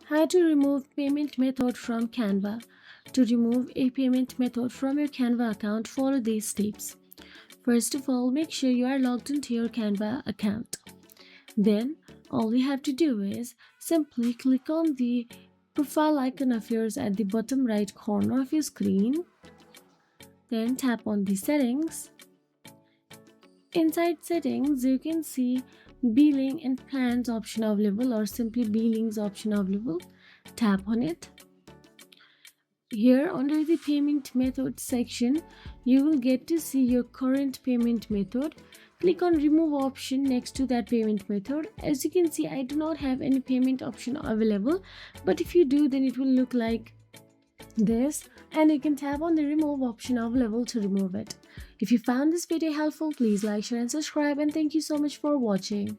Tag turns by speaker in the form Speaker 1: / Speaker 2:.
Speaker 1: How to remove payment method from Canva. To remove a payment method from your Canva account, follow these steps. First of all, make sure you are logged into your Canva account. Then, all you have to do is simply click on the profile icon of yours at the bottom right corner of your screen. Then tap on the settings. Inside settings, you can see billing and plans option available or simply billings option available. Tap on it. Here under the payment method section, you will get to see your current payment method. Click on remove option next to that payment method. As you can see, I do not have any payment option available, but if you do, then it will look like this, and you can tap on the remove option available to remove it. If you found this video helpful, please like, share and subscribe, and thank you so much for watching.